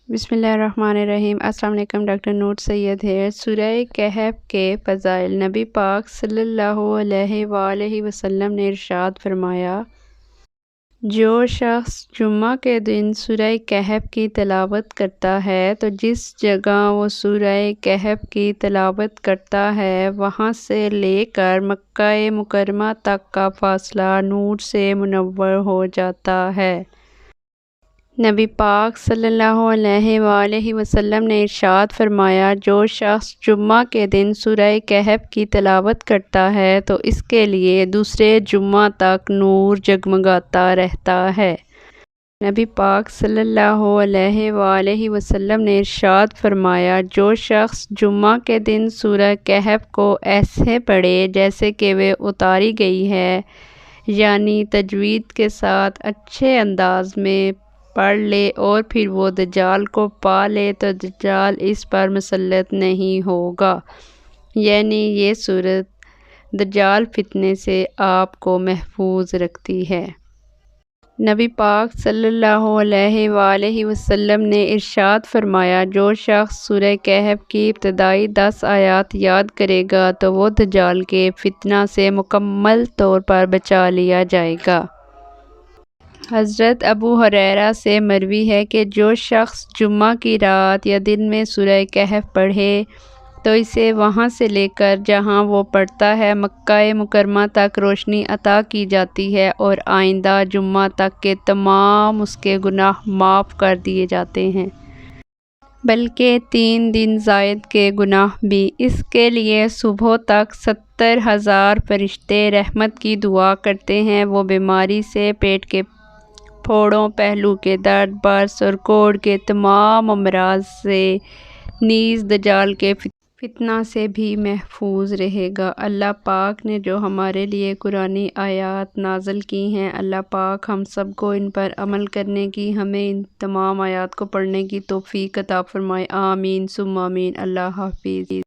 بسم اللہ الرحمن الرحیم۔ السلام علیکم، ڈاکٹر نور سید ہے۔ سورہ کہف کے فضائل۔ نبی پاک صلی اللہ علیہ وآلہ وسلم نے ارشاد فرمایا، جو شخص جمعہ کے دن سورہ کہف کی تلاوت کرتا ہے تو جس جگہ وہ سورہ کہف کی تلاوت کرتا ہے وہاں سے لے کر مکہ مکرمہ تک کا فاصلہ نور سے منور ہو جاتا ہے۔ نبی پاک صلی اللہ علیہ وآلہ وسلم نے ارشاد فرمایا، جو شخص جمعہ کے دن سورہ کہف کی تلاوت کرتا ہے تو اس کے لیے دوسرے جمعہ تک نور جگمگاتا رہتا ہے۔ نبی پاک صلی اللہ علیہ وآلہ وسلم نے ارشاد فرمایا، جو شخص جمعہ کے دن سورہ کہف کو ایسے پڑھے جیسے کہ وہ اتاری گئی ہے، یعنی تجوید کے ساتھ اچھے انداز میں پڑھ لے اور پھر وہ دجال کو پا لے تو دجال اس پر مسلط نہیں ہوگا، یعنی یہ صورت دجال فتنے سے آپ کو محفوظ رکھتی ہے۔ نبی پاک صلی اللہ علیہ وآلہ وسلم نے ارشاد فرمایا، جو شخص سورہ کہف کی ابتدائی 10 آیات یاد کرے گا تو وہ دجال کے فتنہ سے مکمل طور پر بچا لیا جائے گا۔ حضرت ابو ہریرہ سے مروی ہے کہ جو شخص جمعہ کی رات یا دن میں سورہ کہف پڑھے تو اسے وہاں سے لے کر جہاں وہ پڑھتا ہے مکہ مکرمہ تک روشنی عطا کی جاتی ہے اور آئندہ جمعہ تک کے تمام اس کے گناہ معاف کر دیے جاتے ہیں، بلکہ 3 دن زائد کے گناہ بھی۔ اس کے لیے صبح تک 70,000 فرشتے رحمت کی دعا کرتے ہیں۔ وہ بیماری سے، پیٹ کے پھوڑوں، پہلو کے درد، برس اور کوڑ کے تمام امراض سے، نیز دجال کے فتنہ سے بھی محفوظ رہے گا۔ اللہ پاک نے جو ہمارے لیے قرآنی آیات نازل کی ہیں، اللہ پاک ہم سب کو ان پر عمل کرنے کی، ہمیں ان تمام آیات کو پڑھنے کی توفیق عطا فرمائے۔ آمین ثم آمین۔ اللہ حافظ۔